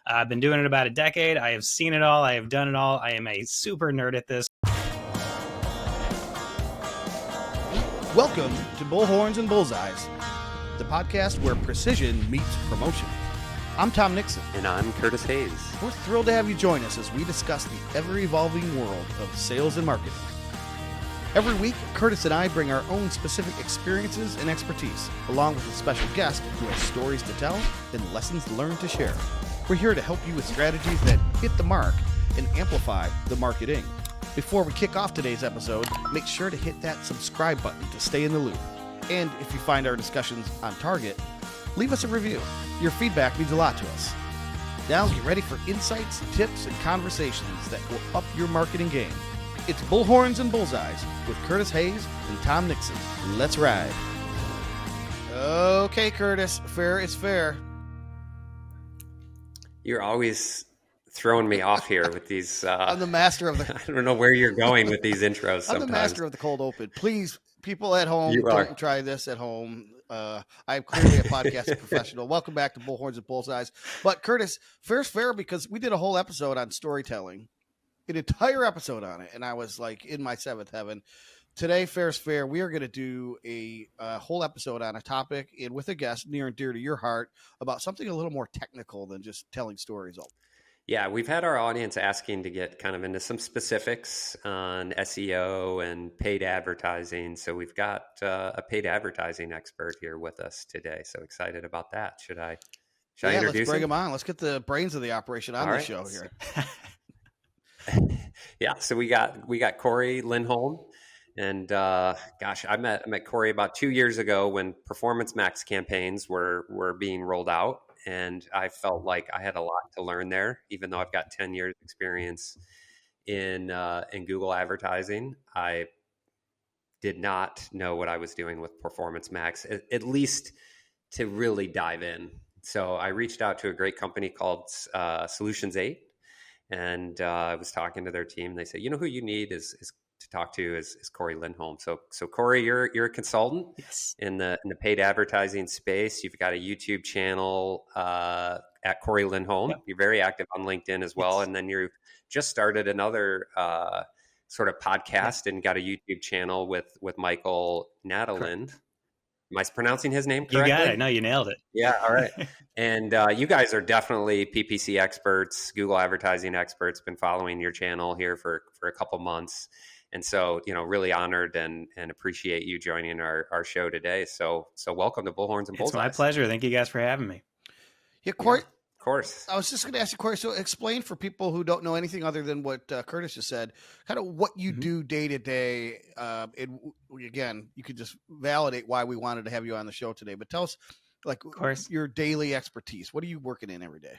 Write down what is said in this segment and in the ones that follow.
I've been doing it about a decade. I have seen it all. I have done it all. I am a super nerd at this. Welcome to Bullhorns Bullseyes, the podcast where precision meets promotion. I'm Tom Nixon. And I'm Curtis Hayes. We're thrilled to have you join us as we discuss the ever-evolving world of sales and marketing. Every week, Curtis and I bring our own specific experiences and expertise, along with a special guest who has stories to tell and lessons learned to share. We're here to help you with strategies that hit the mark and amplify the marketing. Before we kick off today's episode, make sure to hit that subscribe button to stay in the loop. And if you find our discussions on target, leave us a review. Your feedback means a lot to us. Now get ready for insights, tips, and conversations that will up your marketing game. It's Bullhorns and Bullseyes with Curtis Hayes and Tom Nixon. Let's ride. Okay, Curtis, fair is fair. You're always throwing me off here with these. I'm the master of the... I don't know where you're going with these intros sometimes. I'm the master of the cold open. Please, people at home, don't try this at home. I'm clearly a podcast professional. Welcome back to Bullhorns and Bullseyes. But Curtis, fair's fair because we did a whole episode on storytelling, an entire episode on it, and I was like in my seventh heaven. Today, fair's fair. We are going to do a whole episode on a topic and with a guest near and dear to your heart about something a little more technical than just telling stories. Yeah, we've had our audience asking to get kind of into some specifics on SEO and paid advertising. So we've got a paid advertising expert here with us today. So excited about that. Should I introduce let's bring him? him on. Let's get the brains of the operation on the show here. Yeah, so we got Cory Lindholm. And I met Cory about 2 years ago when Performance Max campaigns were being rolled out. And I felt like I had a lot to learn there, even though I've got 10 years experience in Google advertising. I did not know what I was doing with Performance Max, at least to really dive in. So I reached out to a great company called Solutions 8, and I was talking to their team. They said, you know who you need is to talk to is Cory Lindholm. So Cory, you're a consultant in the paid advertising space. You've got a YouTube channel at Cory Lindholm. Yep. You're very active on LinkedIn as well. Yes. And then you've just started another sort of podcast and got a YouTube channel with Michael Nadalin. Am I pronouncing his name correctly? You got it. No, you nailed it. Yeah. All right. And you guys are definitely PPC experts, Google advertising experts. Been following your channel here for a couple months. And so, really honored and appreciate you joining our show today. So welcome to Bullhorns and Bullseyes. It's my pleasure. Thank you guys for having me. Yeah, Cory. Yeah, of course. I was just going to ask you, Cory, so explain for people who don't know anything other than what Curtis just said, kind of what you do day to day. And again, you could just validate why we wanted to have you on the show today. But tell us, your daily expertise. What are you working in every day?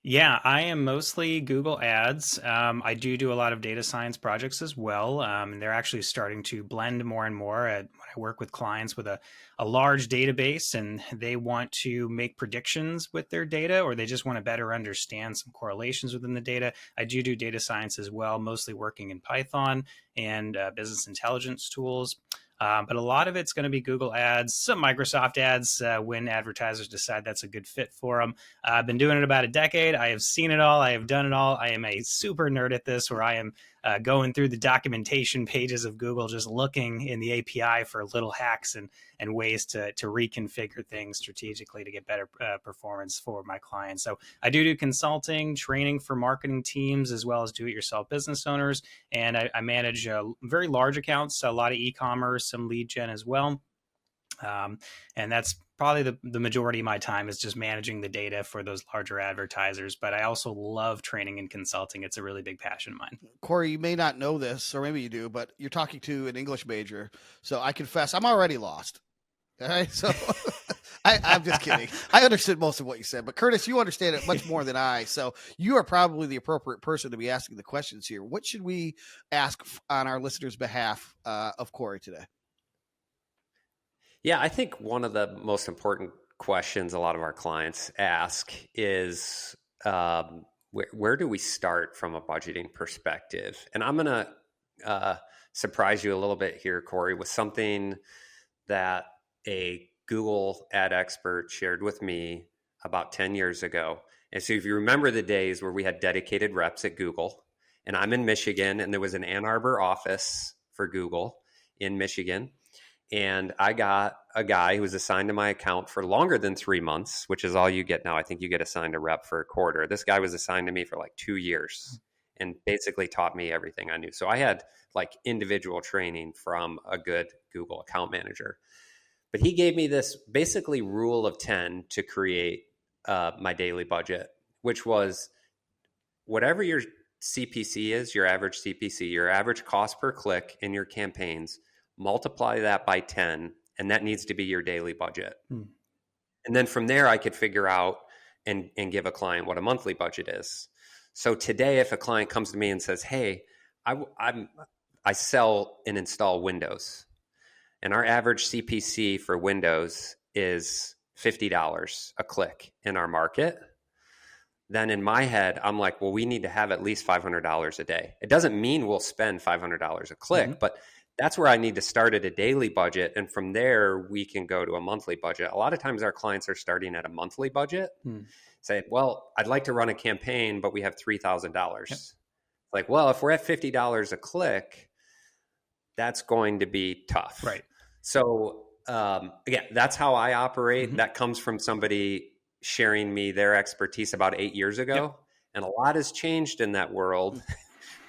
Yeah, I am mostly Google Ads. I do a lot of data science projects as well. And they're actually starting to blend more and more. When I work with clients with a large database and they want to make predictions with their data, or they just want to better understand some correlations within the data. I do data science as well, mostly working in Python and business intelligence tools. But a lot of it's going to be Google Ads, some Microsoft Ads when advertisers decide that's a good fit for them. I've been doing it about a decade. I have seen it all. I have done it all. I am a super nerd at this, where I am going through the documentation pages of Google, just looking in the API for little hacks and ways to reconfigure things strategically to get better performance for my clients. So I do consulting, training for marketing teams, as well as do-it-yourself business owners. And I manage very large accounts, a lot of e-commerce, some lead gen as well. And that's probably the majority of my time is just managing the data for those larger advertisers. But I also love training and consulting. It's a really big passion of mine. Cory, you may not know this, or maybe you do, but you're talking to an English major. So I confess, I'm already lost. All right. So I'm just kidding. I understood most of what you said, but Curtis, you understand it much more than I. So you are probably the appropriate person to be asking the questions here. What should we ask on our listeners' behalf of Cory today? Yeah, I think one of the most important questions a lot of our clients ask is where do we start from a budgeting perspective? And I'm going to surprise you a little bit here, Cory, with something that a Google ad expert shared with me about 10 years ago. And so if you remember the days where we had dedicated reps at Google, and I'm in Michigan, and there was an Ann Arbor office for Google in Michigan, and I got a guy who was assigned to my account for longer than 3 months, which is all you get now. I think you get assigned a rep for a quarter. This guy was assigned to me for like 2 years and basically taught me everything I knew. So I had like individual training from a good Google account manager. But he gave me this basically rule of 10 to create my daily budget, which was whatever your CPC is, your average CPC, your average cost per click in your campaigns, multiply that by 10, and that needs to be your daily budget. And then from there, I could figure out and give a client what a monthly budget is. So today, if a client comes to me and says, hey, I sell and install Windows, and our average CPC for Windows is $50 a click in our market, then in my head, I'm like, well, we need to have at least $500 a day. It doesn't mean we'll spend $500 a click, but that's where I need to start at a daily budget. And from there, we can go to a monthly budget. A lot of times our clients are starting at a monthly budget, say, well, I'd like to run a campaign, but we have $3,000. Like, well, if we're at $50 a click, that's going to be tough. Right. So again, that's how I operate. That comes from somebody sharing me their expertise about 8 years ago. And a lot has changed in that world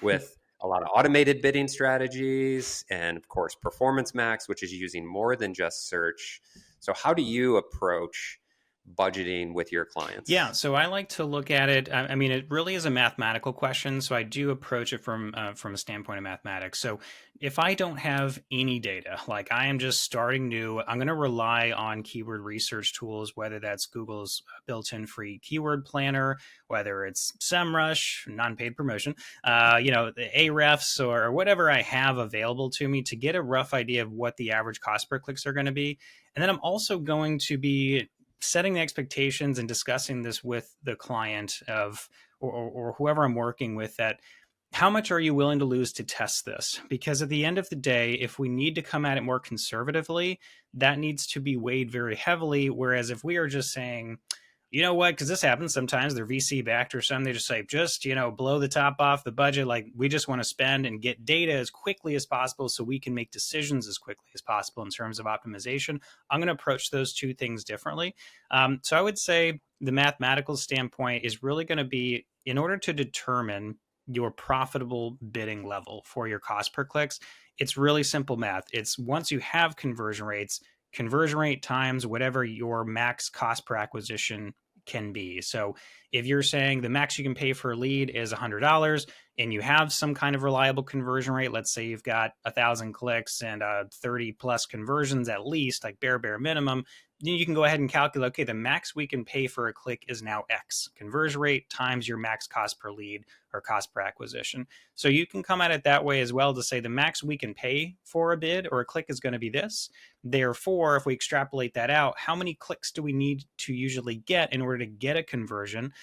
with a lot of automated bidding strategies and, of course, Performance Max, which is using more than just search. So how do you approach budgeting with your clients? Yeah, so I like to look at it. I mean, it really is a mathematical question. So I do approach it from a standpoint of mathematics. So if I don't have any data, like I am just starting new, I'm going to rely on keyword research tools, whether that's Google's built-in free keyword planner, whether it's SEMrush, non-paid promotion, the Ahrefs or whatever I have available to me to get a rough idea of what the average cost per clicks are going to be. And then I'm also going to be setting the expectations and discussing this with the client or whoever I'm working with, that how much are you willing to lose to test this? Because at the end of the day, if we need to come at it more conservatively, that needs to be weighed very heavily. Whereas if we are just saying, you know what, because this happens sometimes, they're VC backed or something, they just say, just, blow the top off the budget. Like, we just want to spend and get data as quickly as possible so we can make decisions as quickly as possible in terms of optimization. I'm going to approach those two things differently. So I would say the mathematical standpoint is really going to be, in order to determine your profitable bidding level for your cost per clicks, it's really simple math. It's once you have conversion rate times whatever your max cost per acquisition can be. So if you're saying the max you can pay for a lead is $100 and you have some kind of reliable conversion rate, let's say you've got 1,000 clicks and 30 plus conversions at least, like bare minimum, then you can go ahead and calculate, okay, the max we can pay for a click is now X. Conversion rate times your max cost per lead or cost per acquisition. So you can come at it that way as well, to say the max we can pay for a bid or a click is going to be this. Therefore, if we extrapolate that out, how many clicks do we need to usually get in order to get a conversion?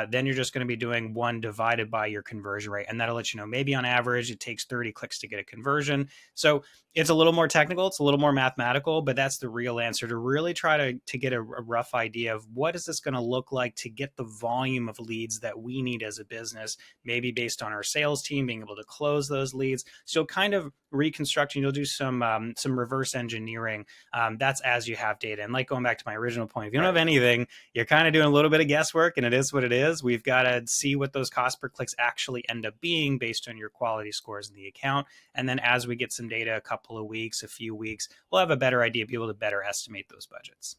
Then you're just going to be doing 1 divided by your conversion rate. And that'll let you know, maybe on average, it takes 30 clicks to get a conversion. So it's a little more technical. It's a little more mathematical, but that's the real answer, to really try to get a rough idea of what is this going to look like to get the volume of leads that we need as a business, maybe based on our sales team being able to close those leads. So kind of reconstructing, you'll do some reverse engineering. That's as you have data. And like going back to my original point, if you don't have anything, you're kind of doing a little bit of guesswork, and it is what it is. We've got to see what those cost per clicks actually end up being based on your quality scores in the account. And then as we get some data, a couple of weeks, a few weeks, we'll have a better idea, be able to better estimate those budgets.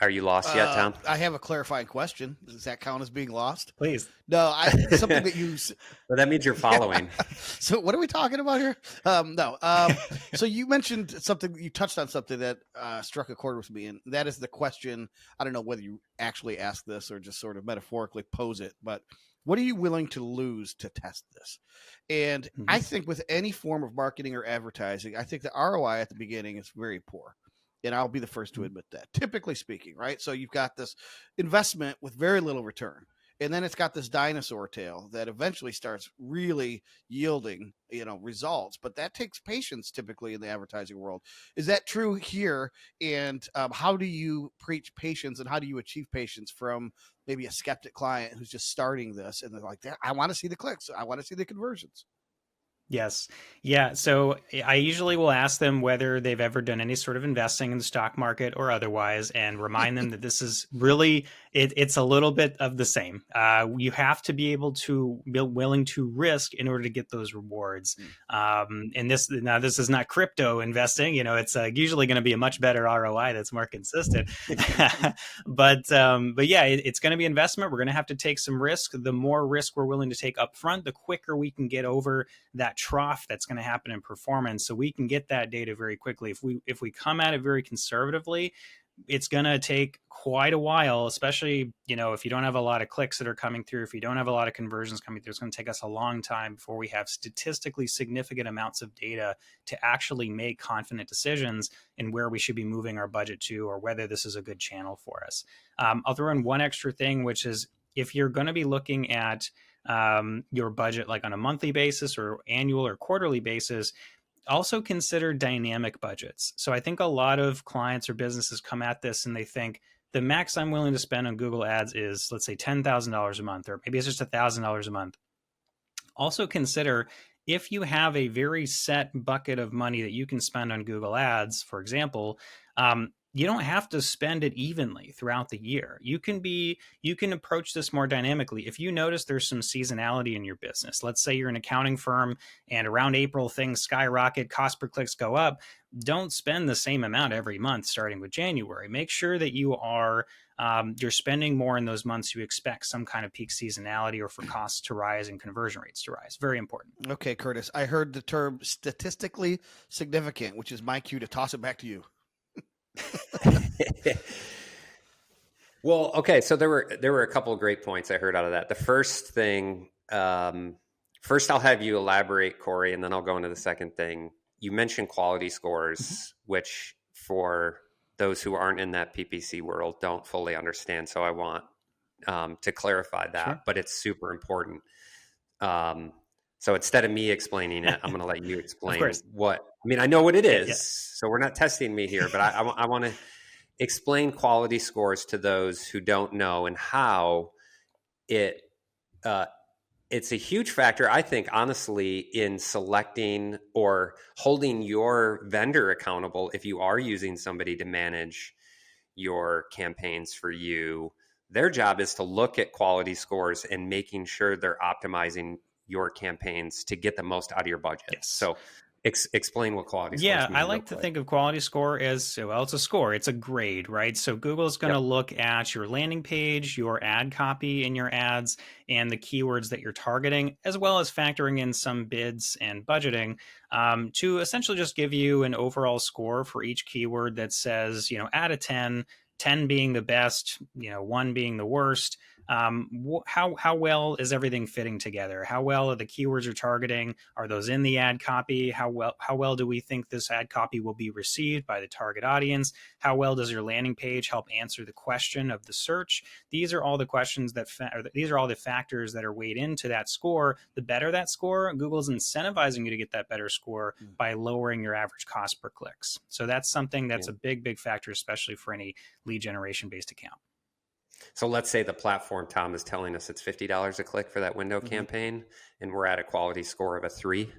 Are you lost yet, Tom? I have a clarifying question. Does that count as being lost? Please. No, something that you. Well, that means you're following. So what are we talking about here? No. So you mentioned something. You touched on something that struck a chord with me, and that is the question. I don't know whether you actually ask this or just sort of metaphorically pose it, but what are you willing to lose to test this? And I think with any form of marketing or advertising, I think the ROI at the beginning is very poor. And I'll be the first to admit that, typically speaking, right? So you've got this investment with very little return. And then it's got this dinosaur tail that eventually starts really yielding, results. But that takes patience typically in the advertising world. Is that true here? And how do you preach patience, and how do you achieve patience from maybe a skeptic client who's just starting this and they're like, I want to see the clicks, I want to see the conversions? Yes. Yeah. So I usually will ask them whether they've ever done any sort of investing in the stock market or otherwise, and remind them that this is really, it's a little bit of the same. You have to be able to be willing to risk in order to get those rewards. And this is not crypto investing. It's usually going to be a much better ROI that's more consistent. But yeah, it's going to be investment. We're going to have to take some risk. The more risk we're willing to take upfront, the quicker we can get over that trough that's going to happen in performance, so we can get that data very quickly. If we come at it very conservatively, it's going to take quite a while, especially if you don't have a lot of clicks that are coming through, if you don't have a lot of conversions coming through. It's going to take us a long time before we have statistically significant amounts of data to actually make confident decisions in where we should be moving our budget to, or whether this is a good channel for us. I'll throw in one extra thing, which is, if you're going to be looking at your budget like on a monthly basis or annual or quarterly basis, also consider dynamic budgets. So I think a lot of clients or businesses come at this and they think the max I'm willing to spend on Google Ads is, let's say, $10,000 a month, or maybe it's just $1,000 a month. Also consider, if you have a very set bucket of money that you can spend on Google Ads, for example, you don't have to spend it evenly throughout the year. You can approach this more dynamically. If you notice there's some seasonality in your business, let's say you're an accounting firm and around April things skyrocket, cost per clicks go up, don't spend the same amount every month starting with January. Make sure that you're spending more in those months you expect some kind of peak seasonality, or for costs to rise and conversion rates to rise. Very important. Okay, Curtis, I heard the term statistically significant, which is my cue to toss it back to you. Well, okay. So there were a couple of great points I heard out of that. The first thing, first I'll have you elaborate, Cory, and then I'll go into the second thing. You mentioned quality scores, which for those who aren't in that PPC world don't fully understand. So I want to clarify that, Sure. But it's super important. So instead of me explaining it, I'm going to let you explain what, I know what it is. Yeah. So we're not testing me here, but I want to explain quality scores to those who don't know, and how it's a huge factor, I think, honestly, in selecting or holding your vendor accountable. If you are using somebody to manage your campaigns for you, their job is to look at quality scores and making sure they're optimizing your campaigns to get the most out of your budget. Yes. So explain what quality scores mean. I like to think of quality score as, well, it's a score, it's a grade, right? So Google's going to look at your landing page, your ad copy in your ads, and the keywords that you're targeting, as well as factoring in some bids and budgeting, to essentially just give you an overall score for each keyword that says, out of 10 being the best, 1 being the worst. How well is everything fitting together? How well are the keywords you're targeting? Are those in the ad copy? How well do we think this ad copy will be received by the target audience? How well does your landing page help answer the question of the search? These are all the questions these are all the factors that are weighed into that score. The better that score, Google's incentivizing you to get that better score by lowering your average cost per clicks. So that's something that's a big factor, especially for any lead generation based account. So let's say the platform, Tom, is telling us it's $50 a click for that window campaign, and we're at a quality score of a 3.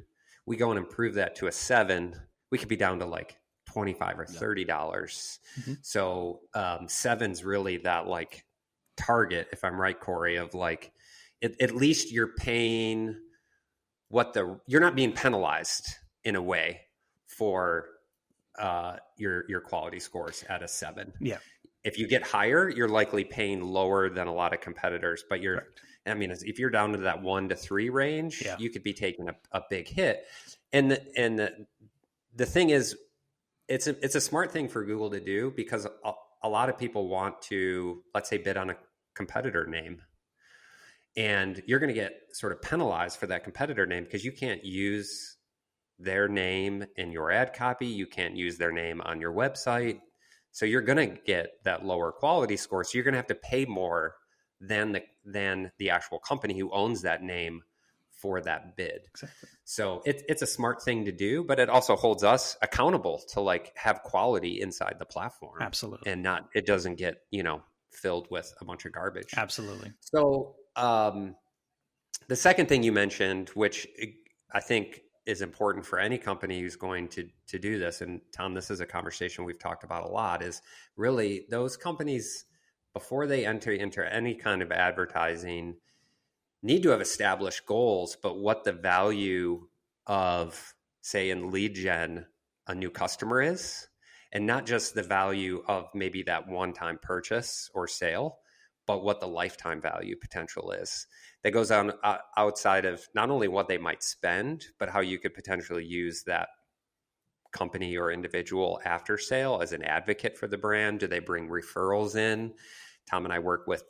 We go and improve that to a 7. We could be down to like $25 or $30. So 7's really that like target, if I'm right, Cory, of like, at least you're paying you're not being penalized in a way for your quality scores at a 7. Yeah. If you get higher, you're likely paying lower than a lot of competitors, but if you're down to that 1 to 3 range, you could be taking a big hit. And the thing is, it's a smart thing for Google to do, because a lot of people want to, let's say, bid on a competitor name, and you're going to get sort of penalized for that competitor name because you can't use their name in your ad copy. You can't use their name on your website. So you're going to get that lower quality score. So you're going to have to pay more than the actual company who owns that name for that bid. Exactly. So it's a smart thing to do, but it also holds us accountable to like have quality inside the platform. Absolutely. And it doesn't get, filled with a bunch of garbage. Absolutely. So the second thing you mentioned, which I think is important for any company who's going to do this, and Tom, this is a conversation we've talked about a lot, is really those companies, before they enter into any kind of advertising, need to have established goals, but what the value of, say, in lead gen, a new customer is, and not just the value of maybe that one-time purchase or sale, but what the lifetime value potential is. That goes on outside of not only what they might spend, but how you could potentially use that company or individual after sale as an advocate for the brand. Do they bring referrals in? Tom and I work with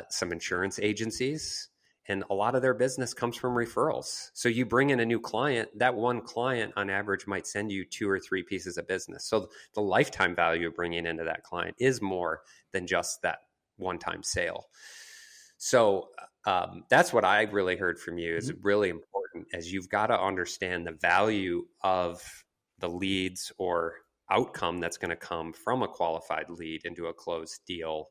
some insurance agencies, and a lot of their business comes from referrals. So you bring in a new client, that one client on average might send you 2 or 3 pieces of business. So the lifetime value of bringing into that client is more than just that one-time sale. So that's what I really heard from you is really important, as you've got to understand the value of the leads or outcome that's going to come from a qualified lead into a closed deal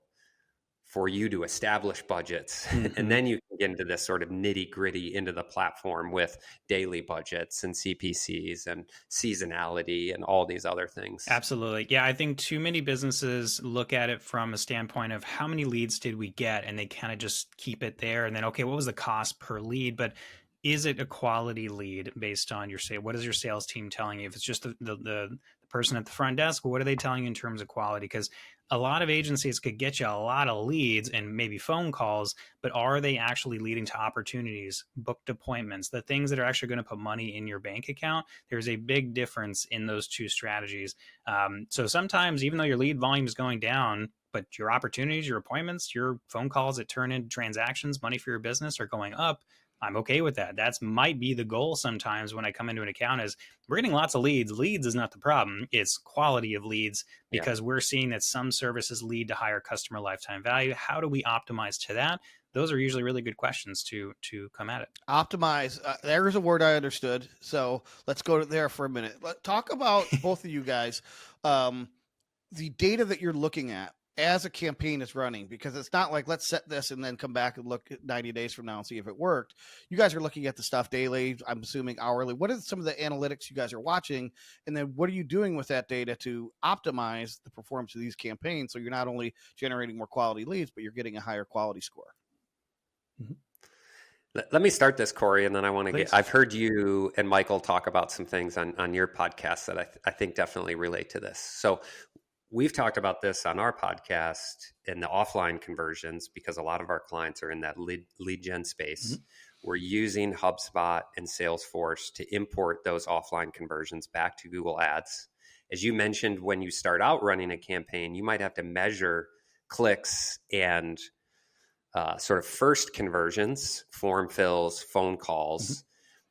for you to establish budgets. And then you can get into this sort of nitty gritty into the platform with daily budgets and CPCs and seasonality and all these other things. Absolutely. Yeah, I think too many businesses look at it from a standpoint of how many leads did we get, and they kind of just keep it there. And then, okay, what was the cost per lead? But is it a quality lead based on your what is your sales team telling you? If it's just the person at the front desk, what are they telling you in terms of quality? Because a lot of agencies could get you a lot of leads and maybe phone calls, but are they actually leading to opportunities, booked appointments, the things that are actually going to put money in your bank account? There's a big difference in those two strategies. So sometimes, even though your lead volume is going down, but your opportunities, your appointments, your phone calls that turn into transactions, money for your business are going up. I'm okay with that. That's might be the goal sometimes when I come into an account is we're getting lots of leads. Leads is not the problem. It's quality of leads, because we're seeing that some services lead to higher customer lifetime value. How do we optimize to that? Those are usually really good questions to come at it. Optimize. There's a word I understood. So let's go there for a minute. Talk about both of you guys, the data that you're looking at as a campaign is running, because it's not like let's set this and then come back and look at 90 days from now and see if it worked. You guys are looking at the stuff daily, I'm assuming hourly. What are some of the analytics you guys are watching? And then what are you doing with that data to optimize the performance of these campaigns, so you're not only generating more quality leads, but you're getting a higher quality score? Let me start this, Cory, and then I want to I've heard you and Michael talk about some things on your podcast that I think definitely relate to this. So we've talked about this on our podcast in the offline conversions, because a lot of our clients are in that lead gen space. We're using HubSpot and Salesforce to import those offline conversions back to Google Ads. As you mentioned, when you start out running a campaign, you might have to measure clicks and sort of first conversions, form fills, phone calls,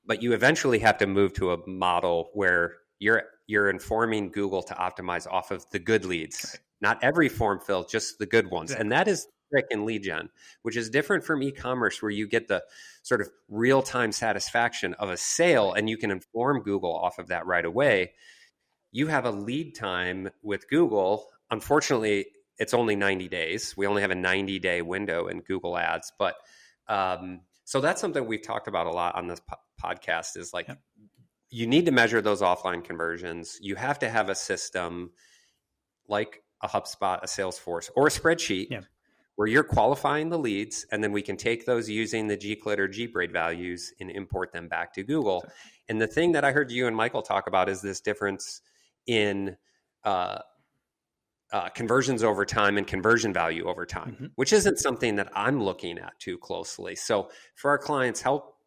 but you eventually have to move to a model where you're informing Google to optimize off of the good leads, not every form fill, just the good ones. And that is the trick in lead gen, which is different from e-commerce, where you get the sort of real-time satisfaction of a sale and you can inform Google off of that right away. You have a lead time with Google. Unfortunately, it's only 90 days. We only have a 90-day window in Google Ads. But so that's something we've talked about a lot on this podcast is like, you need to measure those offline conversions. You have to have a system like a HubSpot, a Salesforce, or a spreadsheet where you're qualifying the leads, and then we can take those using the Gclit or Gbraid values and import them back to Google. And the thing that I heard you and Michael talk about is this difference in conversions over time and conversion value over time, which isn't something that I'm looking at too closely. So for our clients, help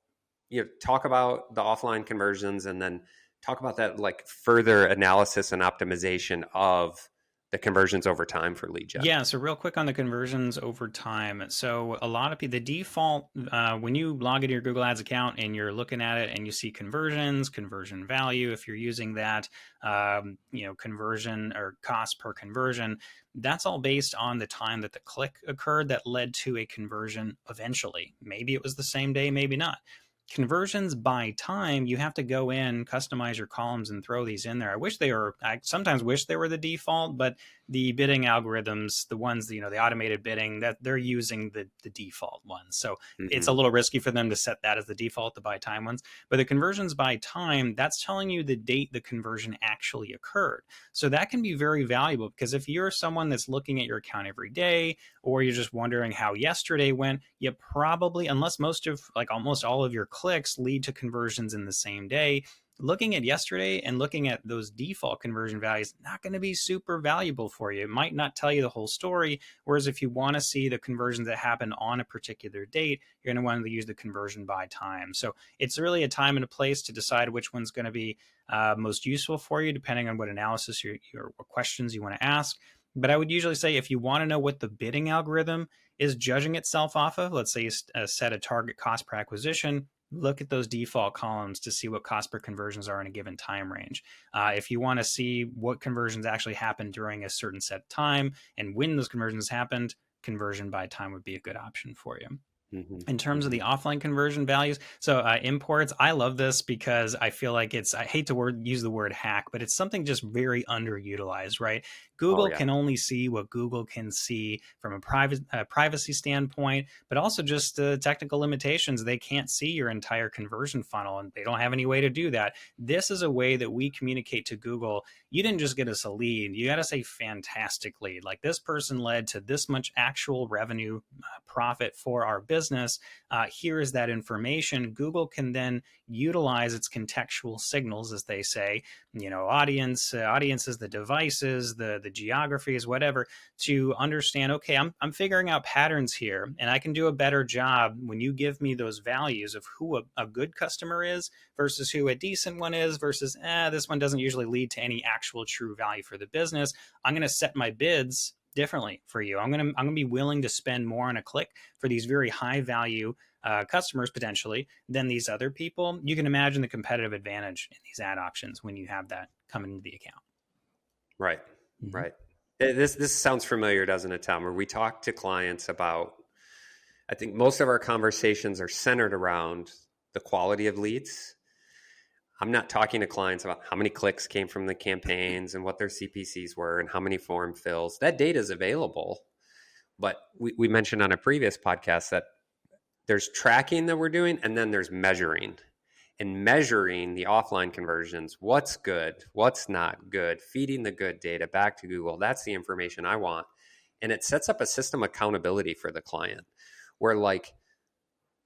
talk about the offline conversions, and then talk about that like further analysis and optimization of the conversions over time for lead gen. Yeah, so real quick on the conversions over time. So a lot of people, the default, when you log into your Google Ads account and you're looking at it and you see conversions, conversion value, if you're using that, conversion or cost per conversion, that's all based on the time that the click occurred that led to a conversion eventually. Maybe it was the same day, maybe not. Conversions by time, you have to go in, customize your columns and throw these in there. I sometimes wish they were the default, but the bidding algorithms, the ones, the automated bidding, that they're using the default ones. So it's a little risky for them to set that as the default, the by time ones. But the conversions by time, that's telling you the date the conversion actually occurred. So that can be very valuable, because if you're someone that's looking at your account every day, or you're just wondering how yesterday went, you probably, unless almost all of your clicks lead to conversions in the same day, looking at yesterday and looking at those default conversion values not going to be super valuable for you. It might not tell you the whole story. Whereas if you want to see the conversions that happen on a particular date, you're going to want to use the conversion by time. So it's really a time and a place to decide which one's going to be most useful for you, depending on what analysis what questions you want to ask. But I would usually say, if you want to know what the bidding algorithm is judging itself off of, let's say you set a target cost per acquisition, look at those default columns to see what cost per conversions are in a given time range. If you want to see what conversions actually happened during a certain set time and when those conversions happened, conversion by time would be a good option for you. In terms of the offline conversion values, so imports, I love this because I feel like I hate to use the word hack, but it's something just very underutilized, right? Google can only see what Google can see from a privacy standpoint, but also just technical limitations. They can't see your entire conversion funnel, and they don't have any way to do that. This is a way that we communicate to Google. You didn't just get us a lead. You got to say fantastic lead. Like, this person led to this much actual revenue profit for our business. Here is that information. Google can then utilize its contextual signals, as they say, audiences, the devices, the geographies, whatever, to understand, okay, I'm figuring out patterns here, and I can do a better job when you give me those values of who a good customer is versus who a decent one is versus this one doesn't usually lead to any actual true value for the business. I'm going to set my bids differently for you. I'm going to be willing to spend more on a click for these very high value customers potentially than these other people. You can imagine the competitive advantage in these ad auctions when you have that coming into the account. Right. Right. This sounds familiar, doesn't it, Tom? Where we talk to clients about, I think most of our conversations are centered around the quality of leads. I'm not talking to clients about how many clicks came from the campaigns and what their CPCs were and how many form fills. That data is available. But we mentioned on a previous podcast that there's tracking that we're doing, and then there's measuring. And measuring the offline conversions, what's good, what's not good, feeding the good data back to Google. That's the information I want. And it sets up a system accountability for the client where, like,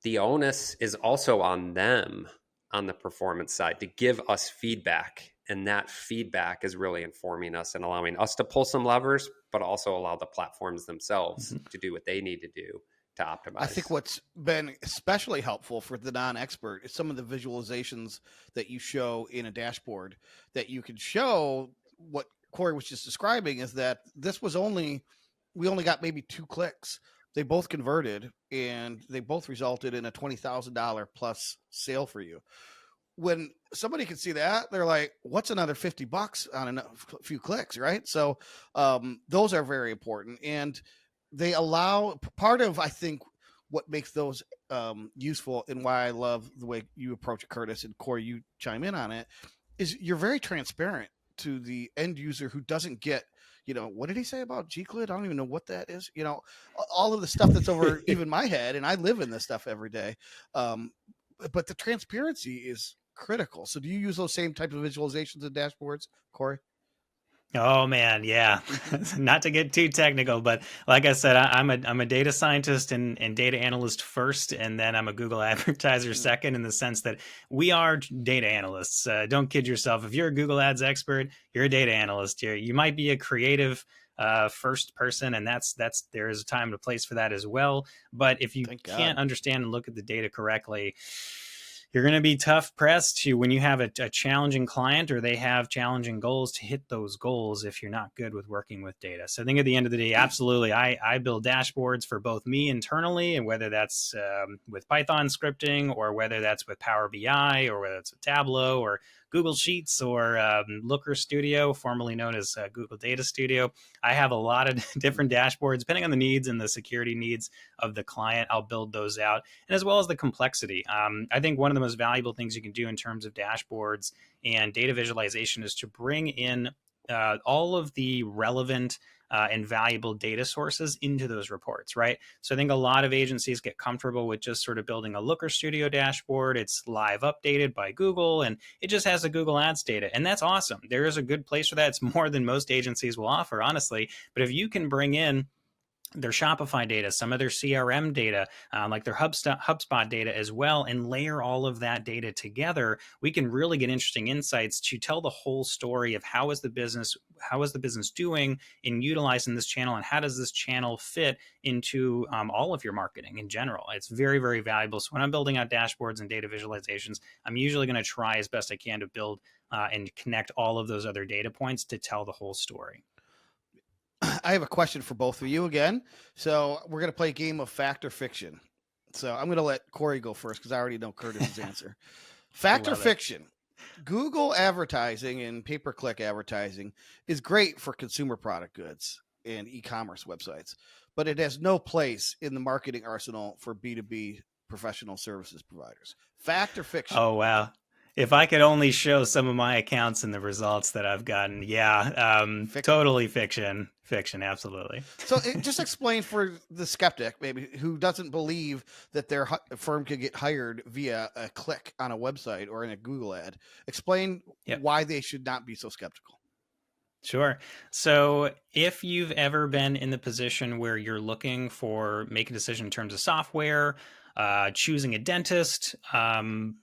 the onus is also on them on the performance side to give us feedback. And that feedback is really informing us and allowing us to pull some levers, but also allow the platforms themselves to do what they need to do to optimize. I think what's been especially helpful for the non-expert is some of the visualizations that you show in a dashboard that you can show. What Cory was just describing is that we only got maybe 2 clicks. They both converted and they both resulted in a $20,000 plus sale for you. When somebody can see that, they're like, what's another $50 on a few clicks, right? So those are very important. And they allow part of, I think, what makes those useful and why I love the way you approach it, Curtis, and Cory, you chime in on it, is you're very transparent to the end user who doesn't get, what did he say about GCLID? I don't even know what that is. All of the stuff that's over even my head, and I live in this stuff every day. But the transparency is critical. So do you use those same type of visualizations and dashboards, Cory? Oh man, yeah. Not to get too technical, but like I said, I'm a data scientist and data analyst first, and then I'm a Google advertiser second, in the sense that we are data analysts. Don't kid yourself. If you're a Google Ads expert, you're a data analyst. You might be a creative first person, and that's there is a time and a place for that as well. But if you can't understand and look at the data correctly, you're going to be tough pressed to, when you have a challenging client or they have challenging goals, to hit those goals if you're not good with working with data. So I think at the end of the day, absolutely, I build dashboards for both me internally, and whether that's with Python scripting, or whether that's with Power BI, or whether it's with Tableau or Google Sheets, or Looker Studio, formerly known as Google Data Studio. I have a lot of different dashboards depending on the needs and the security needs of the client. I'll build those out, and as well as the complexity. I think one of the most valuable things you can do in terms of dashboards and data visualization is to bring in all of the relevant and valuable data sources into those reports, right? So I think a lot of agencies get comfortable with just sort of building a Looker Studio dashboard. It's live updated by Google, and it just has the Google Ads data. And that's awesome. There is a good place for that. It's more than most agencies will offer, honestly. But if you can bring in their Shopify data, some of their CRM data, like their HubSpot data as well, and layer all of that data together, we can really get interesting insights to tell the whole story of how is the business doing in utilizing this channel, and how does this channel fit into all of your marketing in general. It's very, very valuable. So when I'm building out dashboards and data visualizations, I'm usually going to try as best I can to build and connect all of those other data points to tell the whole story. I have a question for both of you again. So we're going to play a game of fact or fiction. So I'm going to let Cory go first because I already know Curtis's answer. Fact or fiction? Google advertising and pay-per-click advertising is great for consumer product goods and e-commerce websites, but it has no place in the marketing arsenal for B2B professional services providers. Fact or fiction? Oh, wow. If I could only show some of my accounts and the results that I've gotten, totally fiction, absolutely. So just explain for the skeptic, maybe, who doesn't believe that their firm could get hired via a click on a website or in a Google ad. Explain why they should not be so skeptical. Sure. So if you've ever been in the position where you're looking for make a decision in terms of software, choosing a dentist,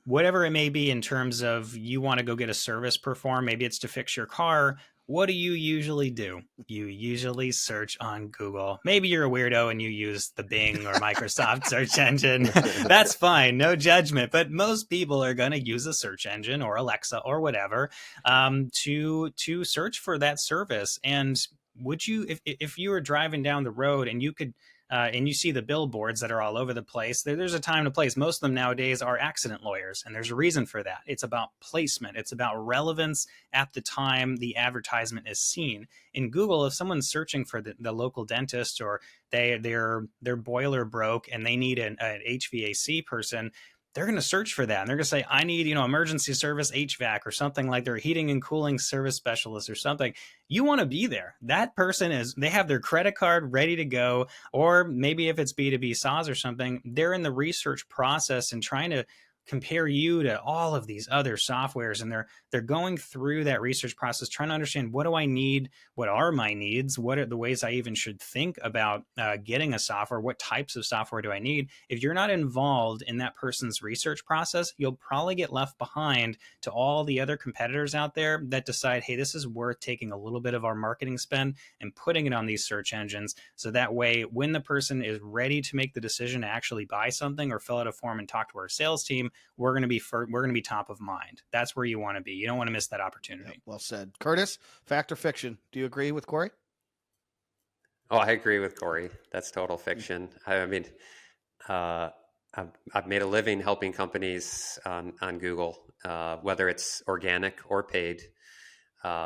whatever it may be in terms of you want to go get a service performed, maybe it's to fix your car. What do you usually do? You usually search on Google. Maybe you're a weirdo and you use the Bing or Microsoft search engine. That's fine. No judgment. But most people are going to use a search engine or Alexa or whatever to search for that service. And would you, if you were driving down the road and you could and you see the billboards that are all over the place, there's a time and a place. Most of them nowadays are accident lawyers, and there's a reason for that. It's about placement. It's about relevance at the time the advertisement is seen. In Google, if someone's searching for the local dentist, or their boiler broke and they need an HVAC person, they're going to search for that. And they're going to say, I need, emergency service HVAC or something, like their heating and cooling service specialist or something. You want to be there. That person they have their credit card ready to go. Or maybe if it's B2B SaaS or something, they're in the research process and trying to compare you to all of these other softwares, and they're going through that research process, trying to understand, what do I need? What are my needs? What are the ways I even should think about getting a software? What types of software do I need? If you're not involved in that person's research process, you'll probably get left behind to all the other competitors out there that decide, hey, this is worth taking a little bit of our marketing spend and putting it on these search engines. So that way, when the person is ready to make the decision to actually buy something or fill out a form and talk to our sales team, we're going to be top of mind. That's where you want to be. You don't want to miss that opportunity. Yeah, well said. Curtis, fact or fiction? Do you agree with Cory? Oh, I agree with Cory. That's total fiction. I mean, I've made a living helping companies on Google, whether it's organic or paid.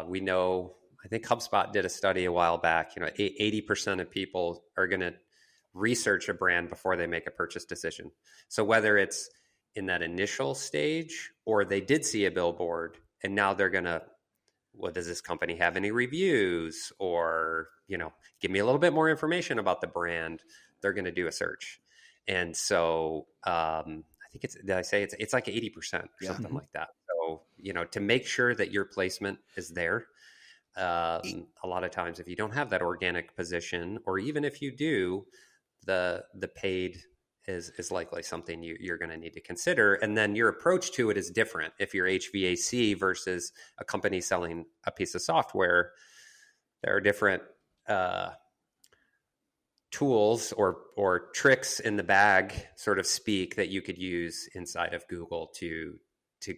We know, I think HubSpot did a study a while back, 80% of people are going to research a brand before they make a purchase decision. So whether it's in that initial stage, or they did see a billboard and now they're going to, well, does this company have any reviews, or, give me a little bit more information about the brand, they're going to do a search. And so I think it's like 80% or something like that. So, to make sure that your placement is there, a lot of times if you don't have that organic position, or even if you do, the paid is likely something you're going to need to consider. And then your approach to it is different. If you're HVAC versus a company selling a piece of software, there are different tools or tricks in the bag, sort of speak, that you could use inside of Google to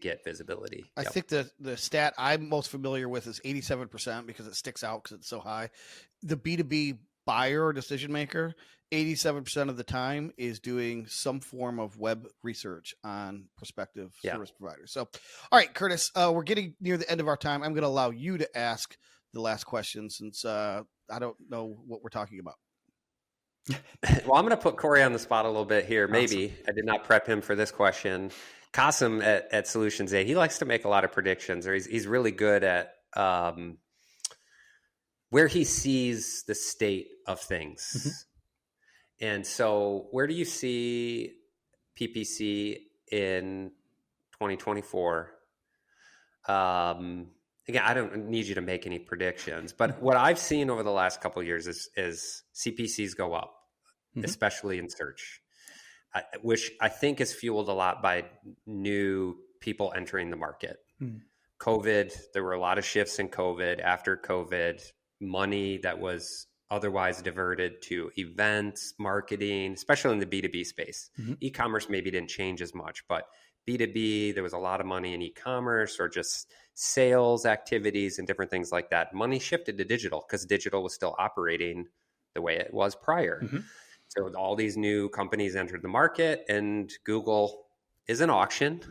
get visibility. I think the stat I'm most familiar with is 87% because it sticks out because it's so high. The B2B buyer or decision maker, 87% of the time is doing some form of web research on prospective service providers. So, all right, Curtis, we're getting near the end of our time. I'm going to allow you to ask the last question since I don't know what we're talking about. Well, I'm going to put Cory on the spot a little bit here. Maybe awesome. I did not prep him for this question. Qasim at Solutions 8, he likes to make a lot of predictions, or he's really good at where he sees the state of things. Mm-hmm. And so where do you see PPC in 2024? Again, I don't need you to make any predictions, but what I've seen over the last couple of years is CPCs go up, mm-hmm. especially in search, which I think is fueled a lot by new people entering the market. Mm-hmm. COVID, there were a lot of shifts in COVID. After COVID, money that was otherwise diverted to events, marketing, especially in the B2B space. Mm-hmm. E-commerce maybe didn't change as much, but B2B, there was a lot of money in e-commerce or just sales activities and different things like that. Money shifted to digital because digital was still operating the way it was prior. Mm-hmm. So all these new companies entered the market, and Google is an auction.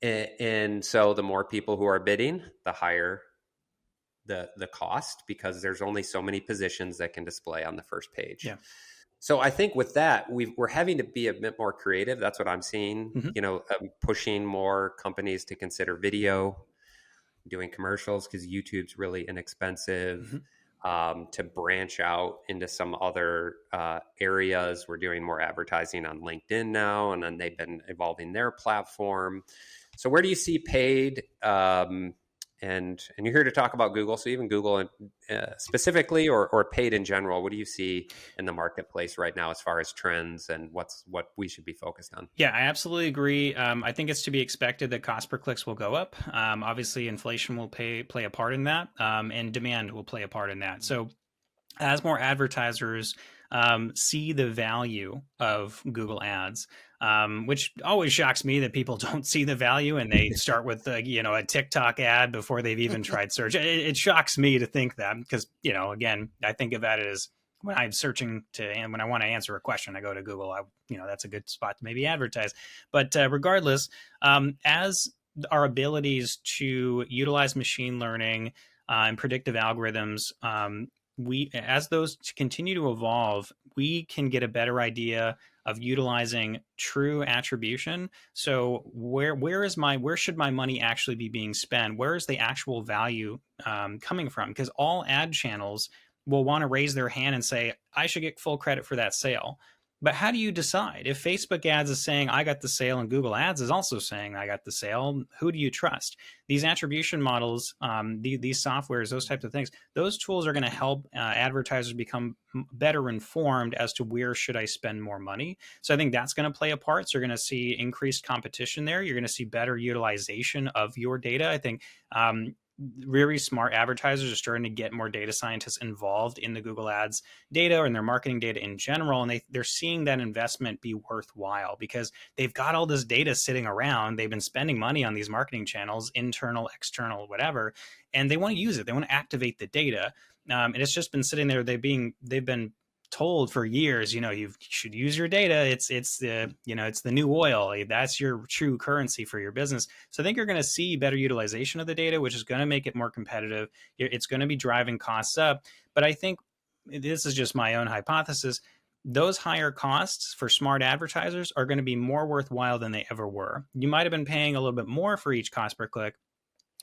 And so the more people who are bidding, the higher the cost, because there's only so many positions that can display on the first page. Yeah. So I think with that, we're having to be a bit more creative. That's what I'm seeing, mm-hmm. Pushing more companies to consider video, doing commercials because YouTube's really inexpensive, mm-hmm. To branch out into some other areas. We're doing more advertising on LinkedIn now, and then they've been evolving their platform. So where do you see paid? And you're here to talk about Google, so even Google specifically or paid in general, what do you see in the marketplace right now as far as trends and what we should be focused on? Yeah, I absolutely agree. I think it's to be expected that cost per clicks will go up. Obviously, inflation will play a part in that, and demand will play a part in that. So as more advertisers see the value of Google Ads, which always shocks me that people don't see the value and they start with a TikTok ad before they've even tried search. It shocks me to think that because, again, I think of that as when I'm searching and when I want to answer a question, I go to Google. That's a good spot to maybe advertise. But regardless, as our abilities to utilize machine learning and predictive algorithms, as those continue to evolve, we can get a better idea of utilizing true attribution. So where should my money actually be being spent? Where is the actual value coming from? Because all ad channels will want to raise their hand and say, I should get full credit for that sale. But how do you decide? If Facebook ads is saying I got the sale and Google ads is also saying I got the sale, who do you trust? These attribution models, these softwares, those types of things, those tools are going to help advertisers become better informed as to where should I spend more money. So I think that's going to play a part. So you're going to see increased competition there. You're going to see better utilization of your data. I think really smart advertisers are starting to get more data scientists involved in the Google Ads data and their marketing data in general. And they're seeing that investment be worthwhile because they've got all this data sitting around. They've been spending money on these marketing channels, internal, external, whatever, and they want to use it. They want to activate the data. And it's just been sitting there. They've been told for years, you should use your data. It's the new oil. That's your true currency for your business. So I think you're going to see better utilization of the data, which is going to make it more competitive. It's going to be driving costs up. But I think this is just my own hypothesis. Those higher costs for smart advertisers are going to be more worthwhile than they ever were. You might have been paying a little bit more for each cost per click.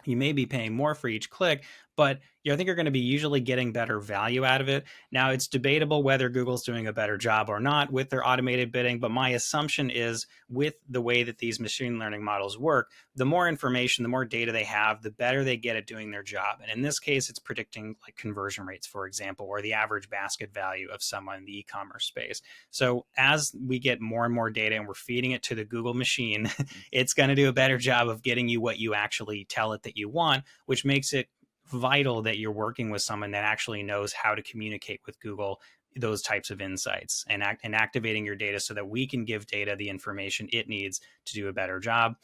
You may be paying more for each click, but I think you're going to be usually getting better value out of it. Now, it's debatable whether Google's doing a better job or not with their automated bidding, but my assumption is with the way that these machine learning models work, the more information, the more data they have, the better they get at doing their job. And in this case, it's predicting like conversion rates, for example, or the average basket value of someone in the e-commerce space. So as we get more and more data and we're feeding it to the Google machine, it's going to do a better job of getting you what you actually tell it that you want, which makes it vital that you're working with someone that actually knows how to communicate with Google those types of insights and activating your data so that we can give data the information it needs to do a better job.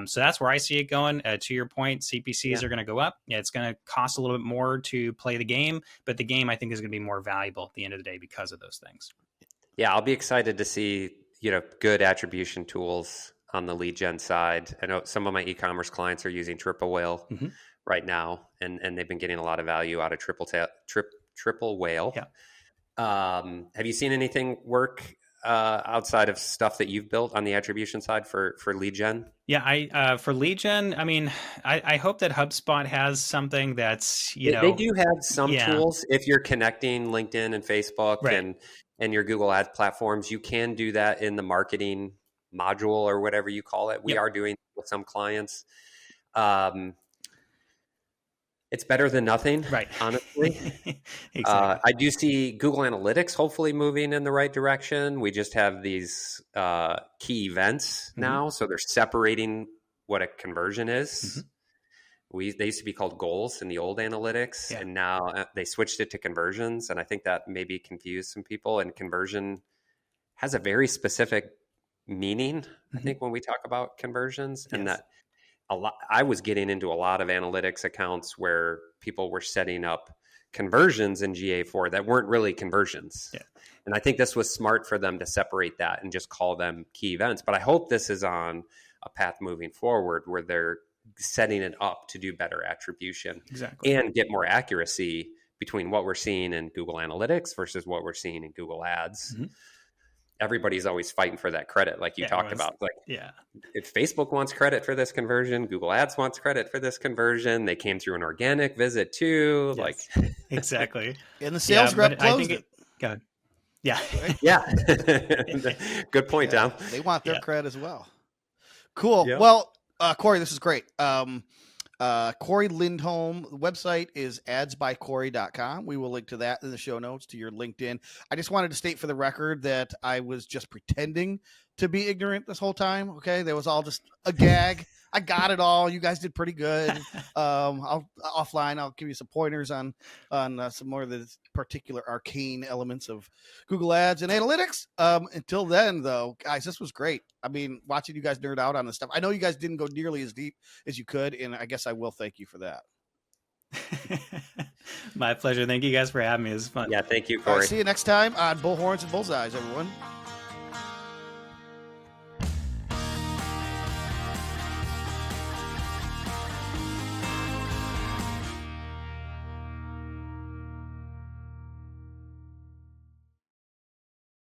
So that's where I see it going. To your point, CPCs are going to go up. Yeah, it's going to cost a little bit more to play the game, but the game I think is going to be more valuable at the end of the day because of those things. Yeah, I'll be excited to see, good attribution tools on the lead gen side. I know some of my e-commerce clients are using Triple Whale right now, and they've been getting a lot of value out of Triple Whale. Yeah. Have you seen anything work outside of stuff that you've built on the attribution side for lead gen? Yeah, for lead gen, I mean, I hope that HubSpot has something that's, They do have some tools. If you're connecting LinkedIn and Facebook and your Google Ads platforms, you can do that in the marketing module or whatever you call it. We are doing it with some clients. It's better than nothing, honestly. Exactly. I do see Google Analytics hopefully moving in the right direction. We just have these key events now, so they're separating what a conversion is. They used to be called goals in the old analytics, and now they switched it to conversions, and I think that maybe confused some people. And conversion has a very specific meaning, I think, when we talk about conversions, and that I was getting into a lot of analytics accounts where people were setting up conversions in GA4 that weren't really conversions. Yeah. And I think this was smart for them to separate that and just call them key events. But I hope this is on a path moving forward where they're setting it up to do better attribution and get more accuracy between what we're seeing in Google Analytics versus what we're seeing in Google Ads. Everybody's always fighting for that credit, like you talked about. Like, if Facebook wants credit for this conversion, Google Ads wants credit for this conversion. They came through an organic visit too. Like, exactly. And the sales rep closed it. Good. Yeah. Good point, Tom. They want their credit as well. Cool. Yeah. Well, Cory, this is great. Cory Lindholm, the website is adsbycory.com. We will link to that in the show notes, to your LinkedIn. I just wanted to state for the record that I was just pretending to be ignorant this whole time. Okay. That was all just a gag. I got it all. You guys did pretty good. I'll give you some pointers on some more of the particular arcane elements of Google Ads and analytics. Until then, though, guys, this was great. I mean, watching you guys nerd out on this stuff. I know you guys didn't go nearly as deep as you could, and I guess I will thank you for that. My pleasure. Thank you guys for having me. It was fun. Yeah, thank you, Cory. See you next time on Bullhorns and Bullseyes, everyone.